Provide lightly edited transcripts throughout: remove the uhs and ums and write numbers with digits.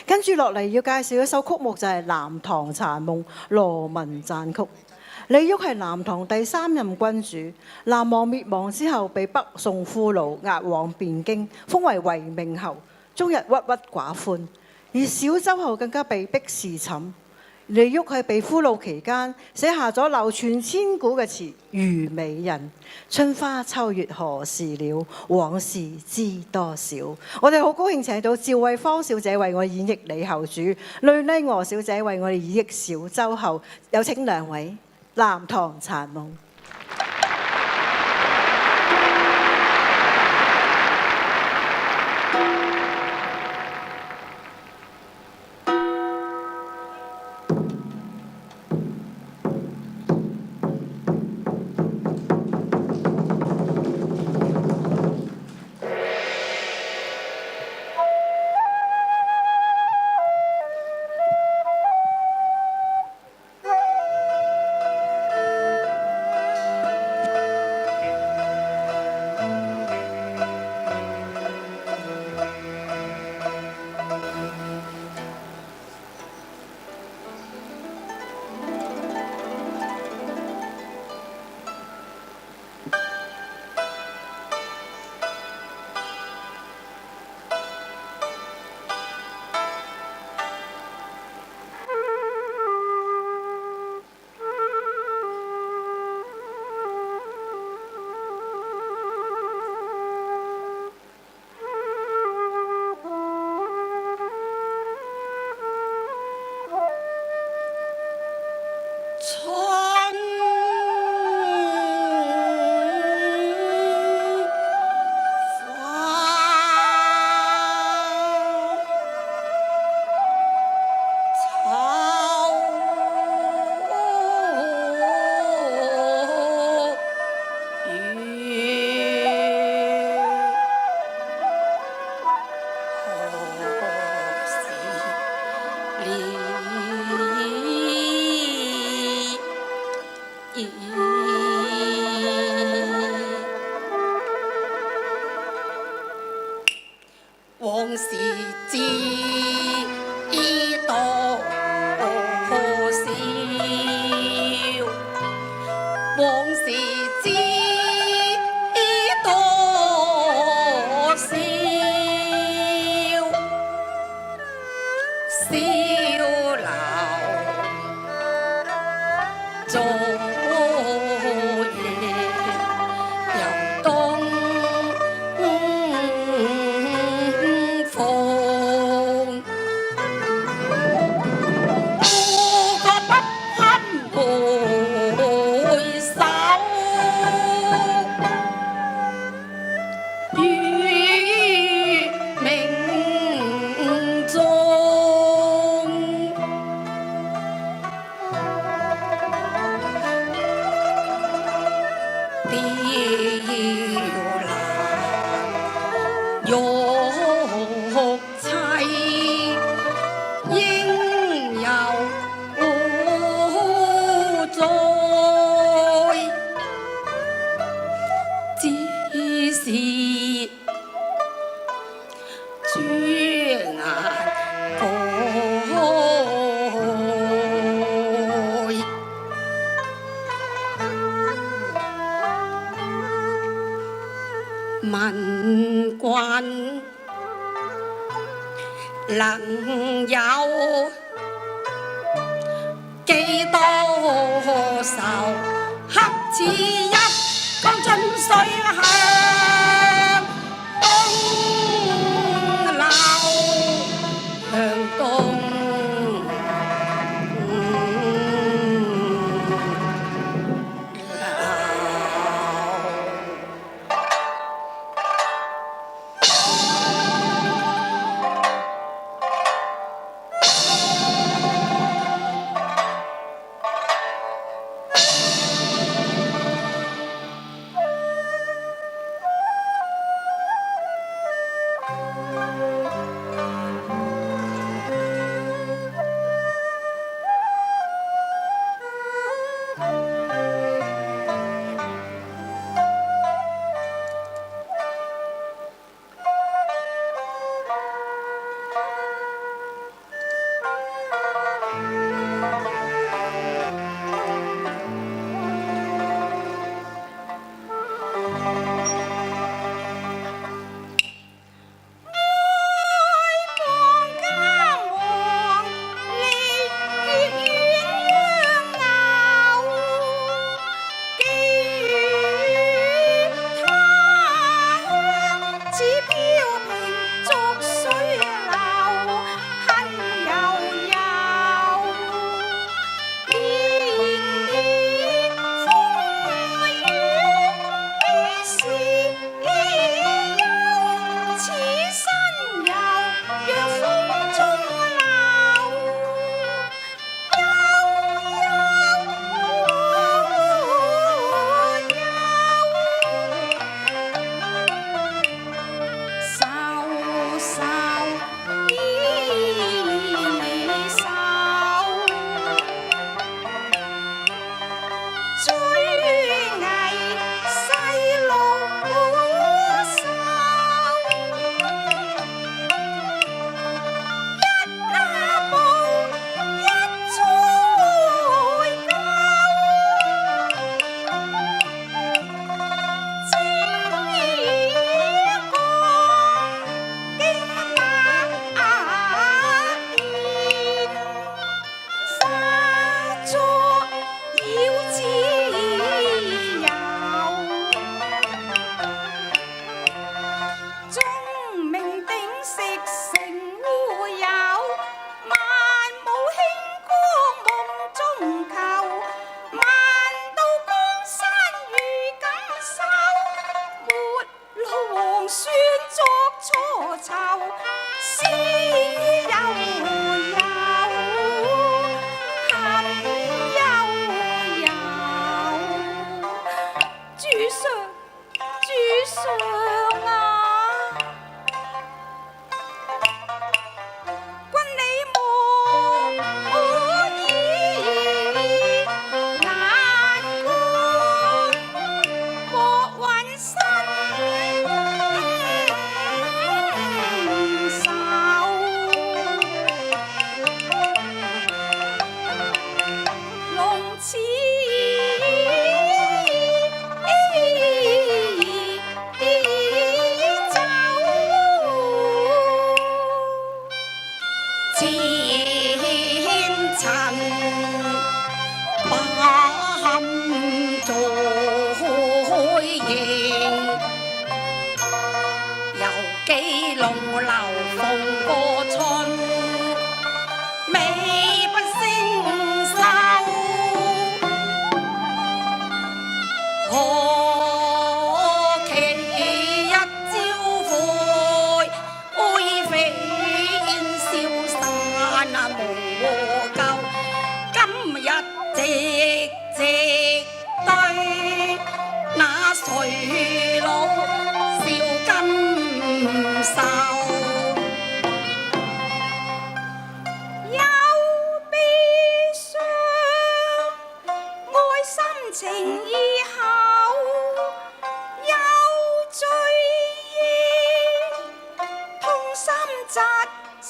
跟住落嚟要介紹一首曲目就係《南唐殘夢》羅文讚曲。李煜係南唐第3任君主，南王滅亡之後被北宋俘虜押往汴京，封為維命侯，終日鬱鬱寡歡。而小周后更加被逼侍寢。李煜喺被俘虜期間寫下咗流傳千古嘅詞《虞美人》：春花秋月何時了，往事知多少。我哋好高興請到趙慧芳小姐為我演繹李後主，呂麗娥小姐為我哋演繹小周后。有請兩位《南唐殘夢》。往事知多少，往事知多少，小樓昨夜又東風，孤個不堪回首，於命中。雕欄玉砌，應有在，只是珠眼蓋。問君能有幾多愁，黑似一江春水向東流，向東前塵不堪再認，遊記龍流鳳過春，美不勝收。可期一朝悔，灰飛煙消散那無和舊。今日夕夕對那誰老笑今愁。有悲傷，愛心情意厚，有醉意，痛心疾首。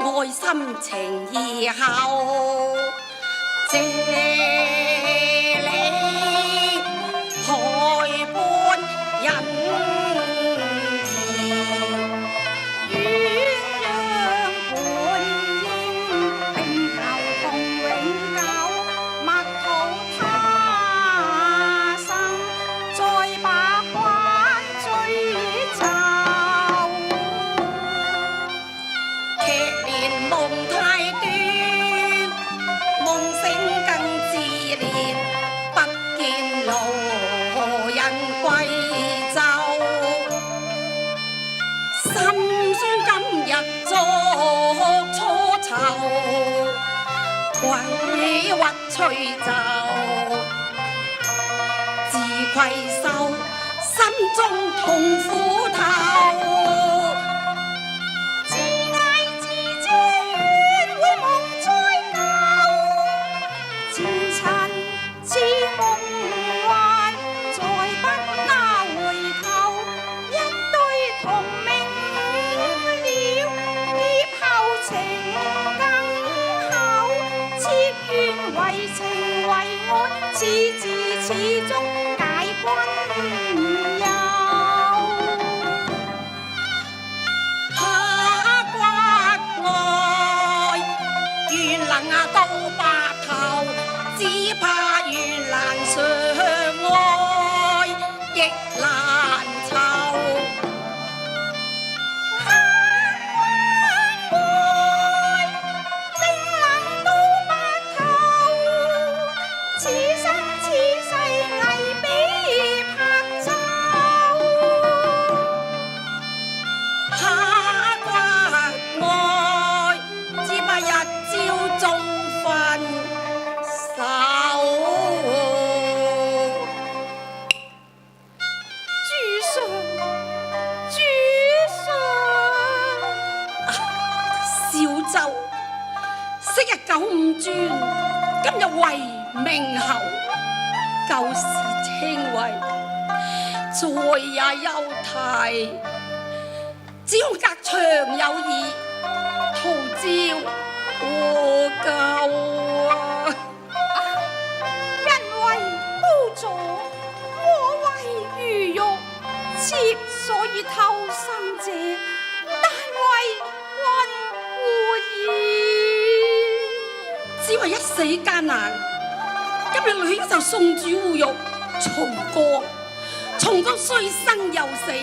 愛心情意厚，謝你害伴人頤，鴛鴦本應並頭共永久，默禱他生再把關追走。夢太短，夢醒更自憐，不見路人歸走，心酸今日作錯囚，委屈吹奏，自愧疚，心中痛苦透。為情為愛，此志始終解君憂。他骨愛，願能到白頭，只怕願難相愛，亦難酬。昔日九五尊，今日為名侯，舊時稱謂，再也休提。只恐隔牆有耳，徒招禍咎啊！人為刀俎，我為魚肉，妾所以偷生者，但為君護兒。只為一死艱難，今日女就送主護玉，松哥雖生又死，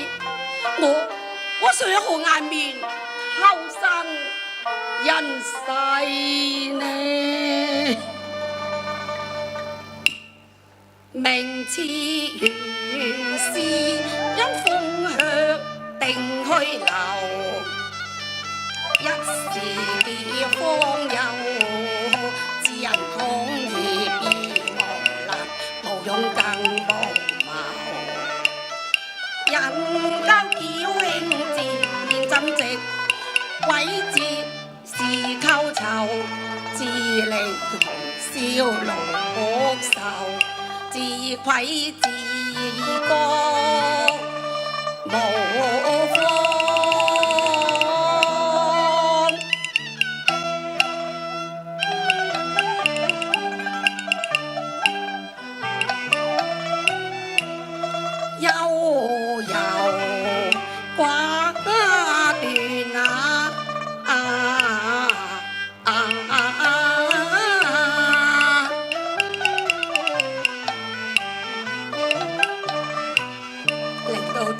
我誰有何顏面偷生人世呢？明知原是因風向定去留，一時方有知人恐怯而無能，無勇更無謀。人交矯輕自怎值，鬼節是寇仇，自令燒勞惡愁，自愧自覺。無妨。悠悠掛斷令到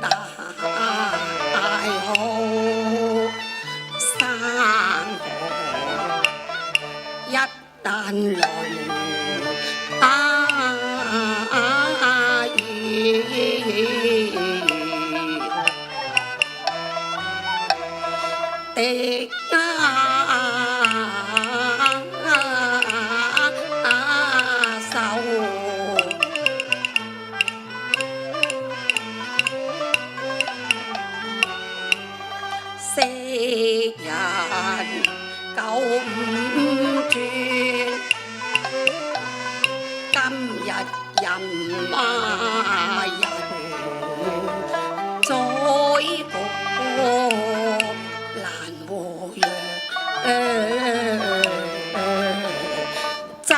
大好山河一旦輪的手，昔日九五轉，今日人馬人宰割。質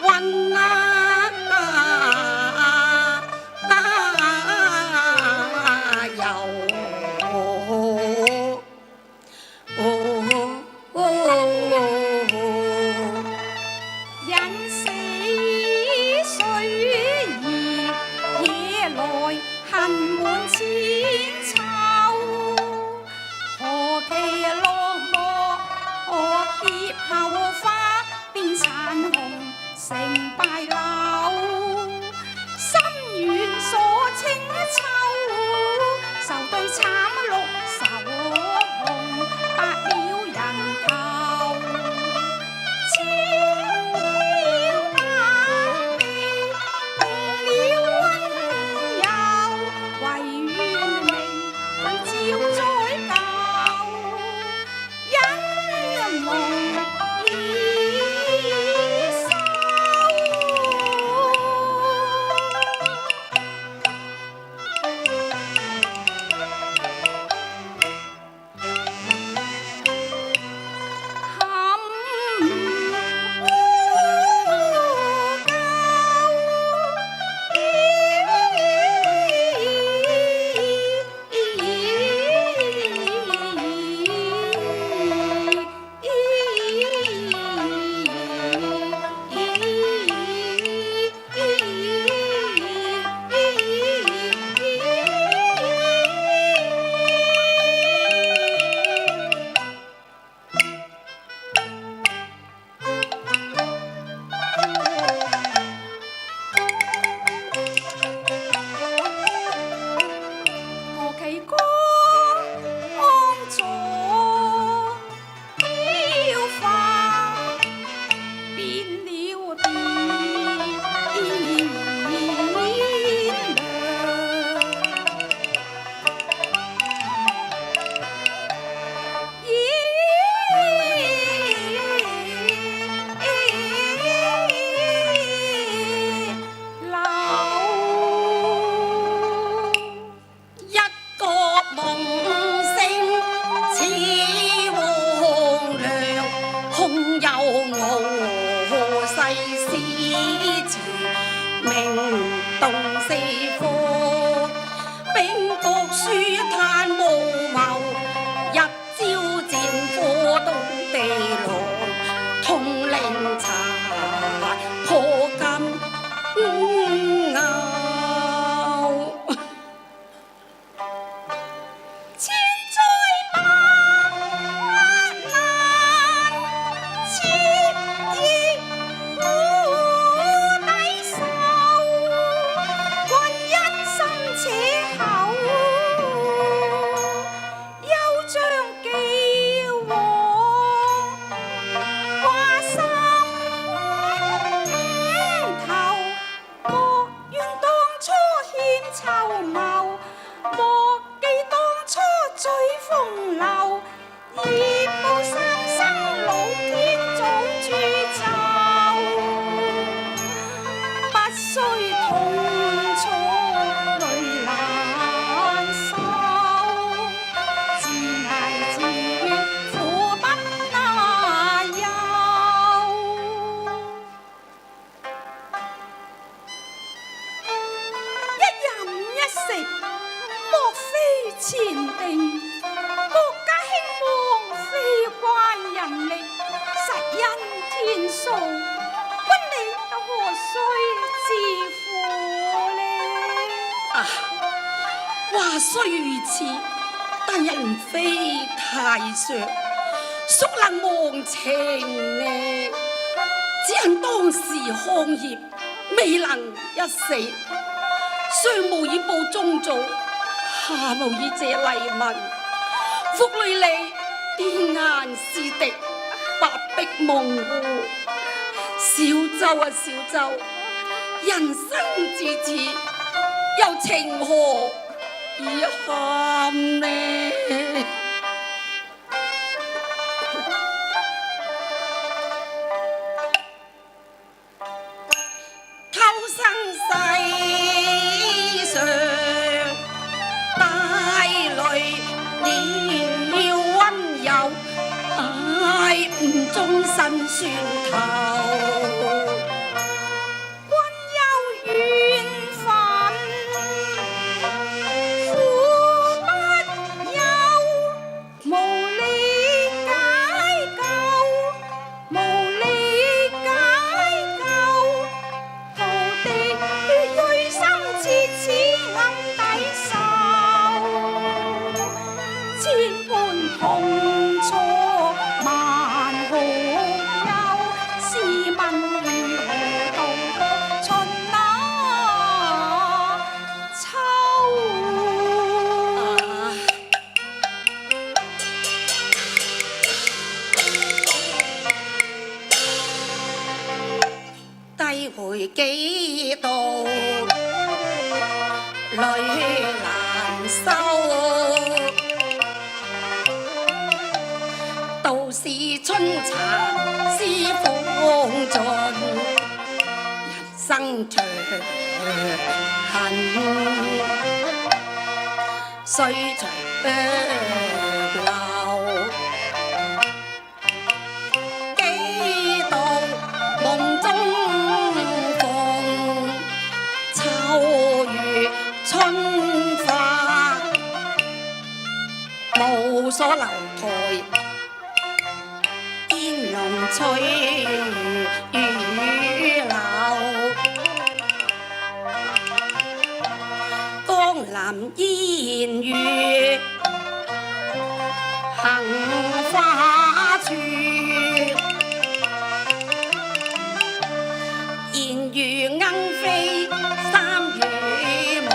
溫油人死雖易，夜來恨滿千秋。何其落寞，劫後花變殘紅成敗柳。心願鎖清秋，愁對慘綠愁紅，白了人頭。前定，國家興旺非關人力，實因天數，君你何須自負呢？話雖如此，但人非太上，孰能忘情呢？只恨當時漢業未能一死，上無以報宗祖，下無以謝黎民，復累你癲眼是敵，白璧蒙糊。小舟啊小舟，人生至此，又情何以堪呢？偷生世上帶淚，年要溫柔，愛唔終身算頭。回幾度淚難收，道是春殘思風盡，人生長恨須長流。幾度夢中春花無所留台，煙籠吹雨流。江南煙雨杏花處，煙雨鶯飛三月暮，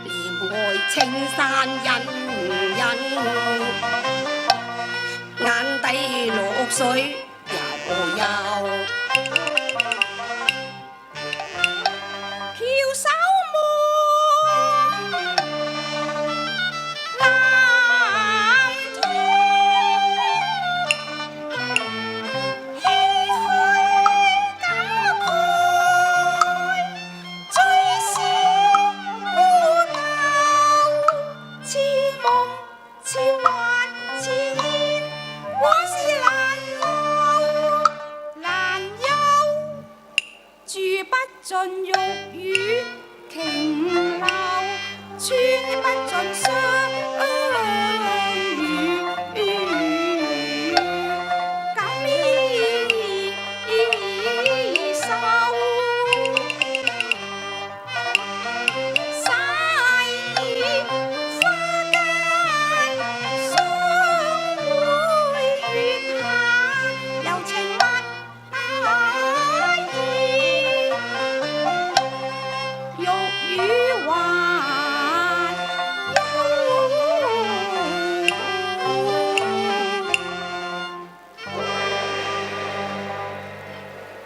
簾外青山隱隱，眼底綠水悠悠。翹首望南天，唏噓感慨，最是孤陋。似夢似幻似煙，往事難留難休。住不盡玉宇瓊樓，穿不盡雙羽，感衣袖。細葉花間相會，月下柔情蜜意，玉宇還休。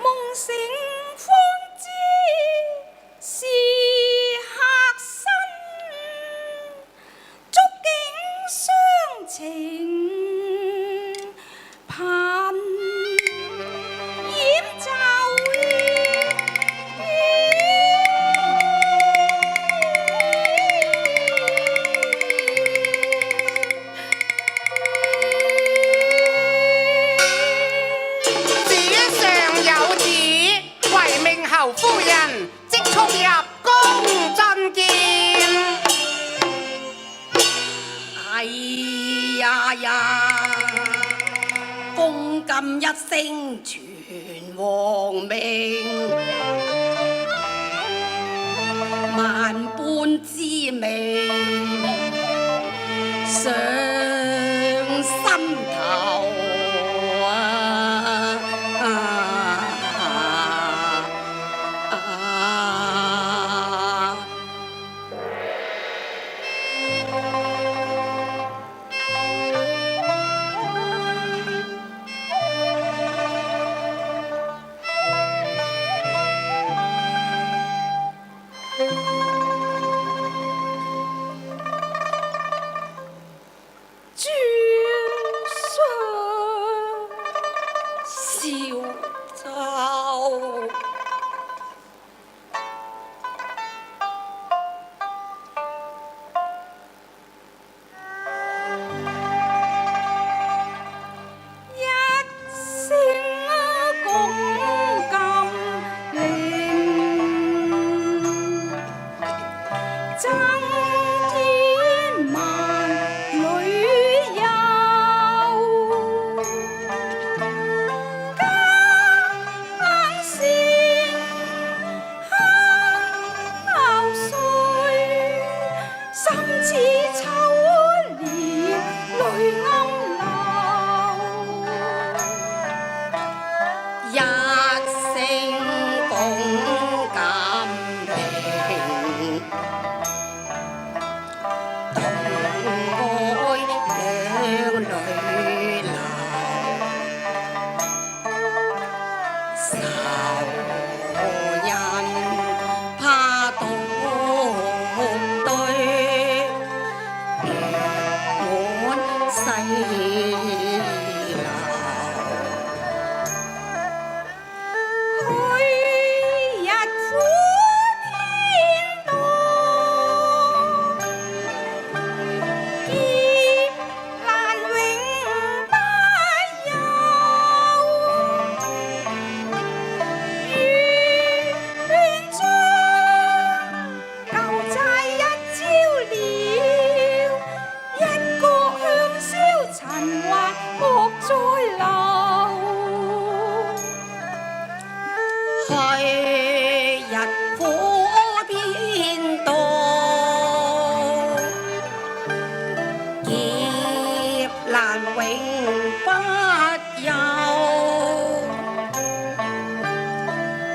夢醒方知是客身，觸景傷情盼掩袖史上有子，為命侯夫人，即速入宮進見。呀，恭金一聲傳王命，萬般滋味上心頭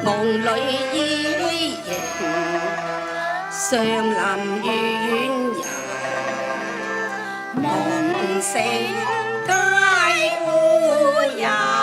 夢裏依形，上林遠遊，夢醒皆烏有。